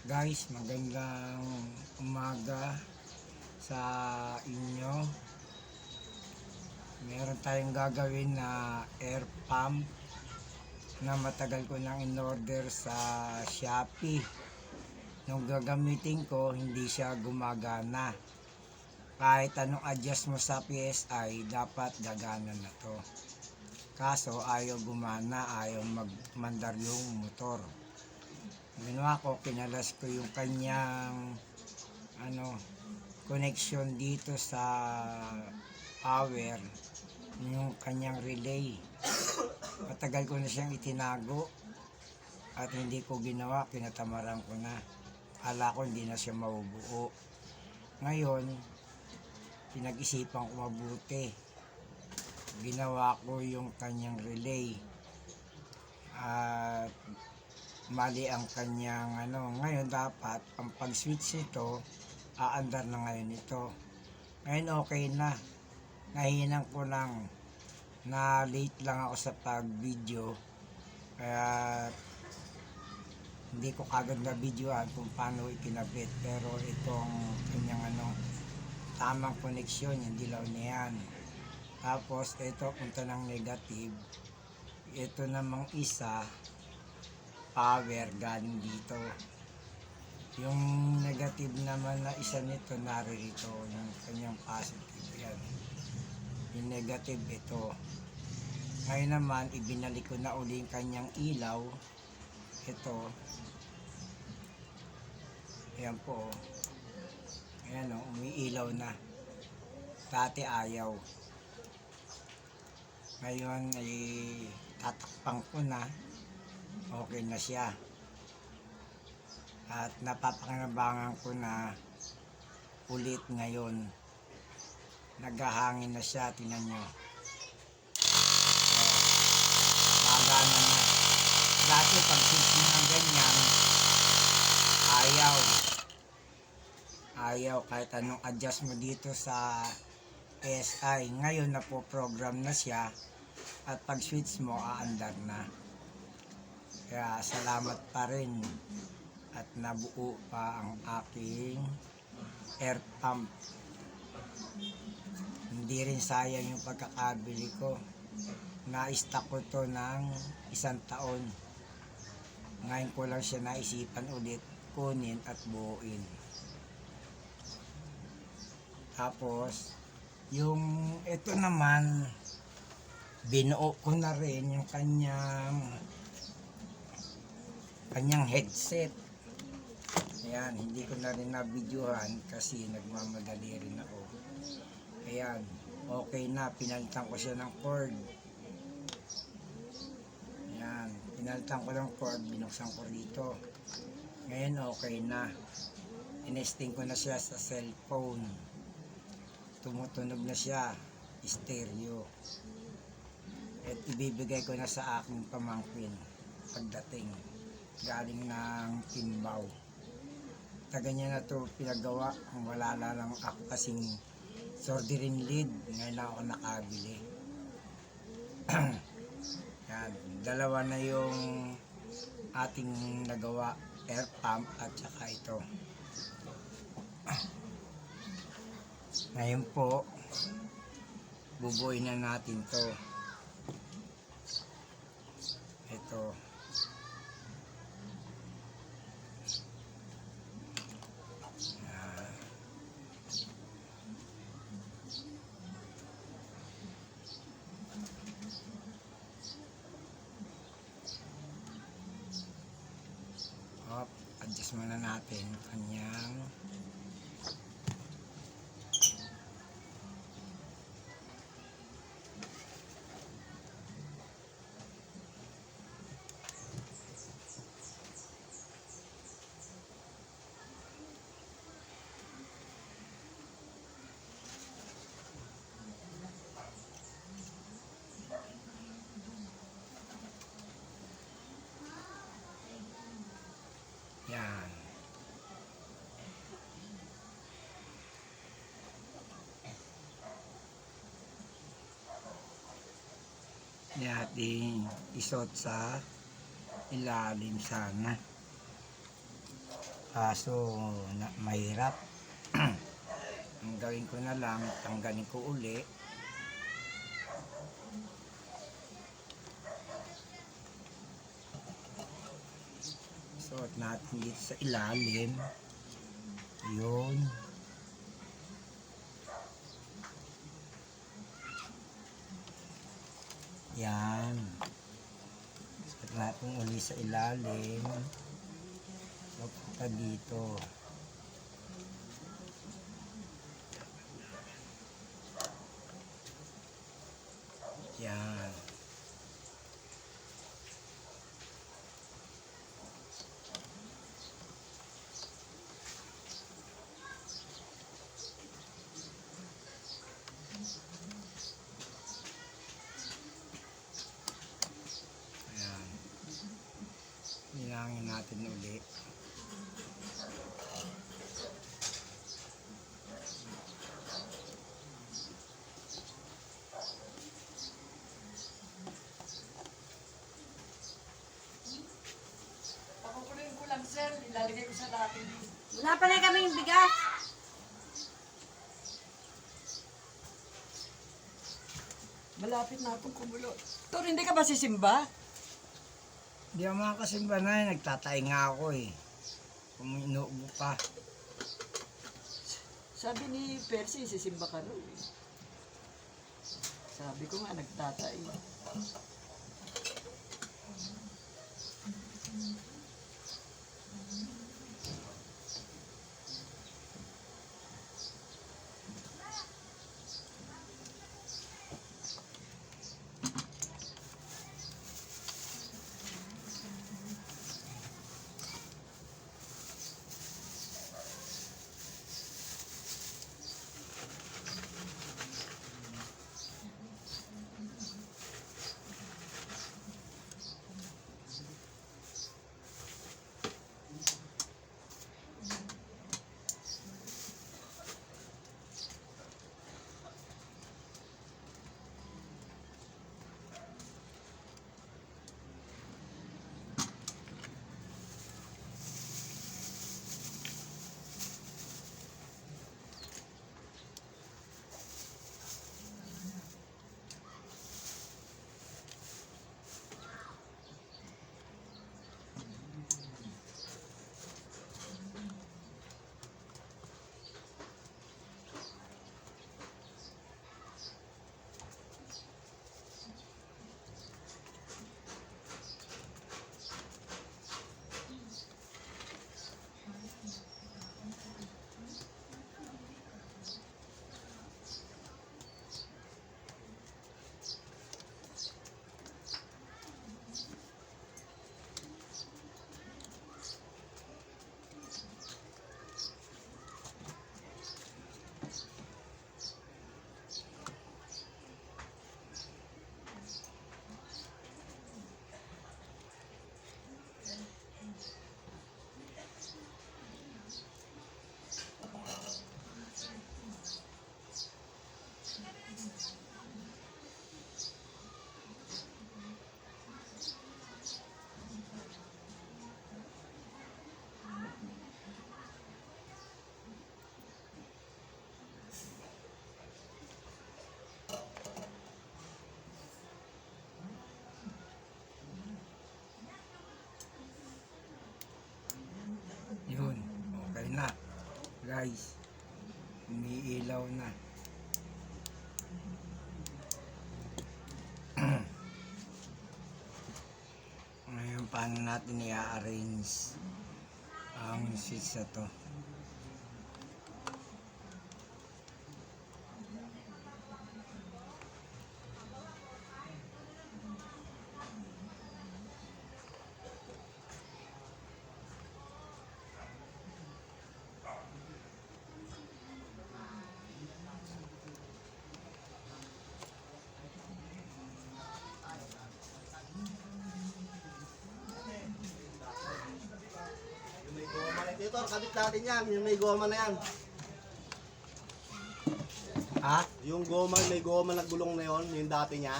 Guys, magandang umaga sa inyo. Meron tayong gagawin na air pump na matagal ko nang in-order sa Shopee. Nung gagamitin ko, hindi siya gumagana. Kahit anong adjust mo sa PSI, dapat gagana na to. Kaso ayaw gumana, ayaw magmandar yung motor. Ginawa ko, kinalas ko yung kanyang connection dito sa power, yung kanyang relay. Matagal ko na siyang itinago at hindi ko ginawa, kinatamaran ko na. Akala ko hindi na siya mabubuo. Ngayon, pinag-isipan ko mabuti. Ginawa ko yung kanyang relay. At mali ang kanyang ngayon dapat ang pag-switch nito, aandar na ngayon ito. Ngayon okay na. Nahihinang ko lang na late lang ako sa pag-video. Kaya hindi ko kagad na videoan kung paano ikinabit. Pero itong kanyang tamang koneksyon, yung dilaw na yan. Tapos ito punta ng negative. Ito namang isa power galing dito. Yung negative naman na isa nito naririto, yung kanyang positive yan. Yung negative ito. Ngayon naman ibinalik ko na uli yung kanyang ilaw. Ito. Ayan po. Ayan o, umiilaw na. Dati ayaw. Ngayon ay tatakpang ko na. Okay na siya. At napapakinabangan ko na ulit ngayon. Naghahangin na siya, tingnan nyo. Magana na. Dati pag switch ng ganyan, ayaw kahit anong adjust mo dito sa PSI. Ngayon napo-program na siya at pag switch mo, aandar na. Kaya salamat pa rin at nabuo pa ang aking air pump. Hindi rin sayang yung pagkakabili ko. Na-stock ko to ng 1 taon. Ngayon ko lang siya naisipan ulit kunin at buuin. Tapos yung ito naman, binuo ko na rin yung kanyang headset. Ayan, hindi ko na rin na-videohan kasi nagmamadali rin ako. Ayan, okay na, pinalitan ko siya ng cord. Ayan, pinalitan ko ng cord, binuksan ko rito. Ngayon okay na. Inesting ko na siya sa cellphone. Tumutunog na siya, stereo. At ibibigay ko na sa aking pamangkin pagdating. Galing ng Timbaw. Taga niya na to pinagawa. Wala na lang ako kasing sorderin lead. Ngayon lang ako nakabili. Yan, dalawa na yung ating nagawa, air pump at saka ito. Ngayon po, bubuin na natin to. Ito. Adjust muna natin kanyang yan. Ating isot sa ilalim sana. Kaso mahirap. Ang gawin ko na lang, tanggalin ko uli. Suot natin dito sa ilalim. Yun. Yan. Suot natin uli sa ilalim. Papunta dito. Yan. Ayan. Nilangin natin ulit. Pakukuloyin ko lang, sir. Ilalagay ko sa latin. Wala pa na kaming bigas. Malapit na akong kumulo. Tor, hindi ka ba sisimba? Hindi ako makakasimba na eh. Nagtatay nga ako eh. Kung inuubo pa. Sabi ni Percy, sisimba ka rin. Sabi ko nga, nagtatay. Yun. Okay na. Guys. Umiilaw na. Ngayon, paano natin i-arrange ang switch na to? Dito, kabit natin yan. Yung may goma na yan. Ha? Yung goma, may goma na gulong na yon, yung dati niya.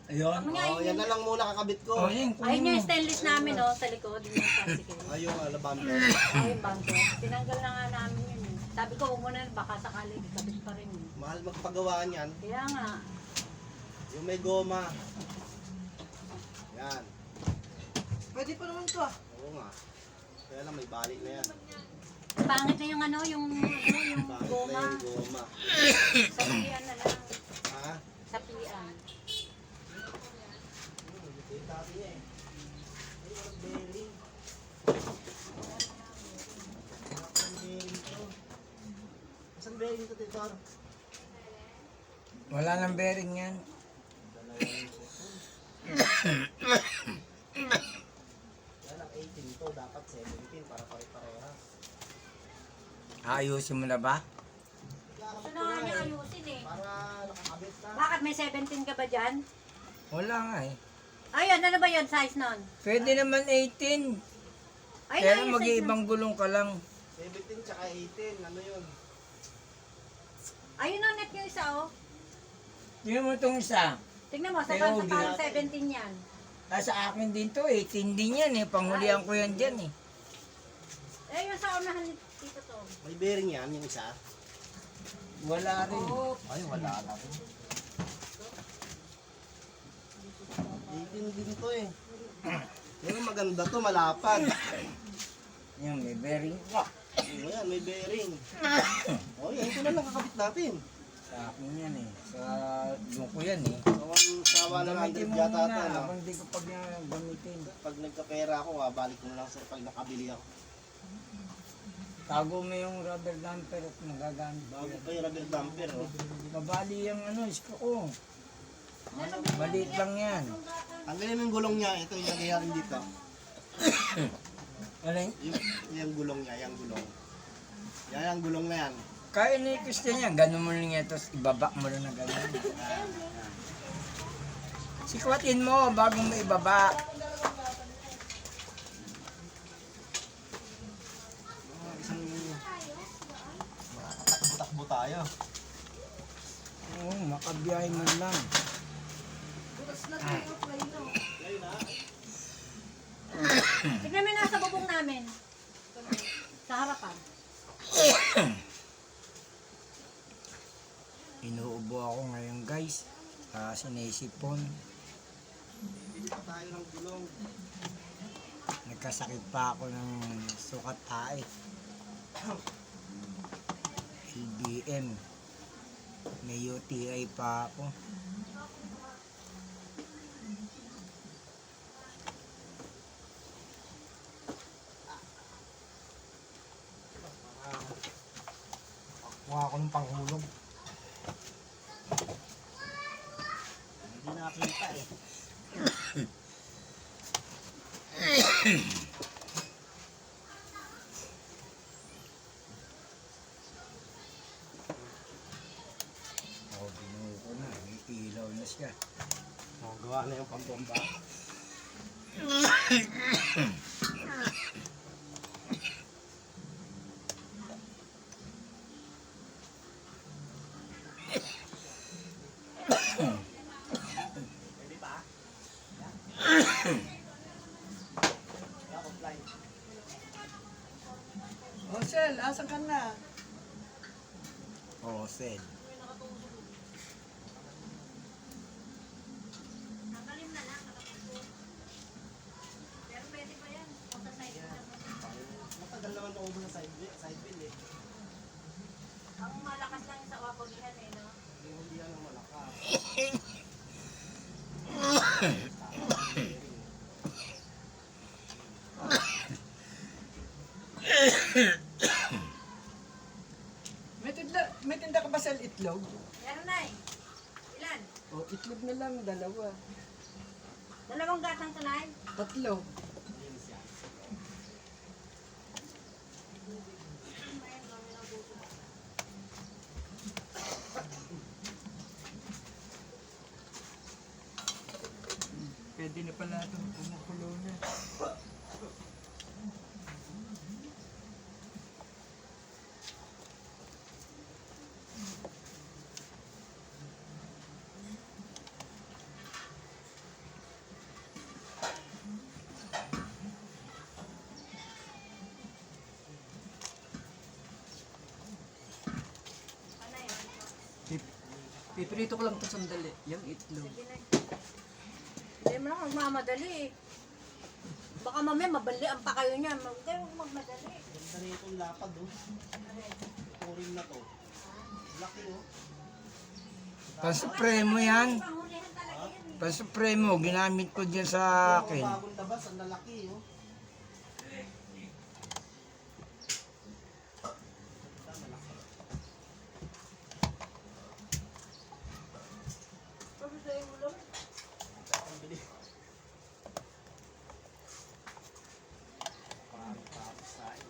Ayun. Oh, yan na lang muna kakabit ko. Oh, yun. Ayun yung stainless namin, oh, sa likod. Yung tricycle. Ay, yung alabang. Ayun, bangko. Tinanggal na nga namin yun. Eh. Sabi ko, huwag mo na, baka sakali, ikabit pa rin. Eh. Mahal magpagawa niyan. Kaya nga. Yung may goma. Yan. Pwede pa naman to ah. Oo nga. Kaya lang may balik na yan. Pangit na yung ano, yung Balik na goma. yung goma. Sa pian na lang. Ha? Sa pian. Dati niya eh. Ay, walang bearing. Walang bearing to. Saan bearing to, Titor? Wala nang bearing yan. Kaya lang 18 to, dapat 17 para pare-parehas. Ayusin mo na ba? Gusto na nga niya ayusin eh. Para nakakabit na. Bakit may 17 ka ba dyan? Wala nga eh. Ayun, ano ba yun size nun? Pwede naman 18. Ayun, Pero yung size mag-iibang gulong ka lang. 17 tsaka 18, ano yun? Ayun ang net yung isa, oh. Tingnan mo itong isa. Tignan mo, sa Pero bang hindi 17 yan. Sa akin din to, 18 din yan eh. Panghulihan ko yan dyan eh. Eh, yung sa unahan dito to. May bearing yan, yung isa. Wala rin. Ay, wala lang. 18 din to eh. Pero maganda to, malapad. Yan, may bearing pa. Ayan, may bearing. Oh, yan, ito na lang kakabit natin. Sa akin yan eh. Doon ko yan eh. Sa 100 Gamitin mo yata muna ito, no? habang di ko pag gamitin. Pag nagkapera ako, balik ko na lang sa pag nakabili ako. Tago mo yung rubber damper at magagamit ko Bago yan. pa yung rubber damper, oh. Mabali yung ano, isko ko. Maliit lang yan. Tanggalin mo yung gulong niya, ito yung nangyayari dito. Alin? Yung gulong niya, yung gulong. Yan ang gulong na yan. Kaya ni Christian yan, gano'n mo lang yan, tapos ibaba mo lang na gano'n. Sikwatin mo bago mo ibaba. Isang makakatakbo tayo. Oo, makabiyahe man lang. Tignan mo yung nasa bubong namin. Sa harapan. Inuubo ako ngayon guys. Sinisipon. Bili pa tayo ng gulong. Nagkasakit pa ako ng sukat tae. LBM. May UTI pa ako. Kuha ako ng panghulog. Hindi nakita eh. Binuo ko na. May ilaw na siya. Oh, gawa na yung pambomba. Pwede ba? Oh, Shell, asan ka na? Oo, Sed. Tanggalin na lang. Pero pwede pa yan. Kung sa side lang. Matagal naman ako sa side wheel eh. Ang malakas lang sa wapugihan eh, no? Hindi yan ang malakas. May tinda ka ba sa itlog? Meron na eh. Ilan? Oh, itlog na lang, dalawa. Dalawang gatang tunay? Tatlo. Pwede na pala ito, kumukulo na. Pipirito ko lang ito sandali. Yung itlog. Sige na. Hindi mo lang magmamadali eh. Baka mamaya mabalian pa kayo niyan. Huwag kayong magmadali. Ganda na itong lapad, oh. Turing na to. Laki, oh. Paspray mo yan. Pangulihan talaga yan eh. Paspray mo, ginamit ko dyan sa akin. Bagong labas, ang lalaki, oh. Sabi sa'yo mo lang. Ang bilis. Parang tapos tayo.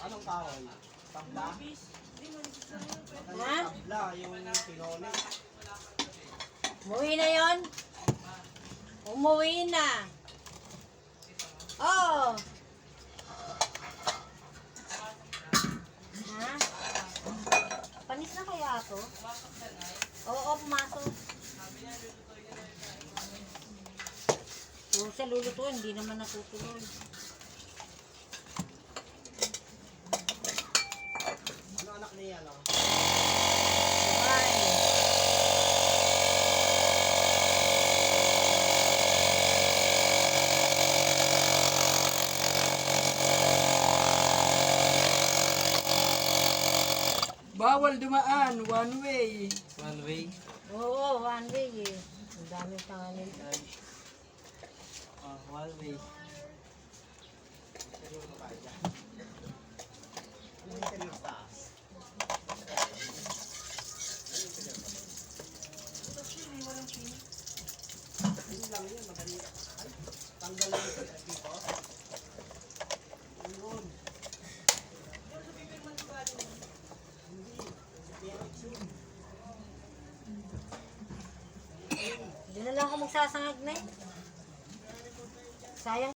Anong kahoy? Tabla? Ha? Tabla, yung pinole. Umuwi na yon? Umuwi na. Oo. Ha? Panis na kaya ako? Oo, pumasok. Kung sa lulutuin, hindi naman natutuloy. Ano anak niya, no? Bye. Bawal dumaan. One way. One way. Oo, one way eh. Ang daming tanganin. One way. Seryoso ka dyan. Ano yung seryoso taas? Yun lang yun, madali. Ay, tanggal lang yung dito. Yun. Hindi na lang ako magsasangag na eh. Sayang.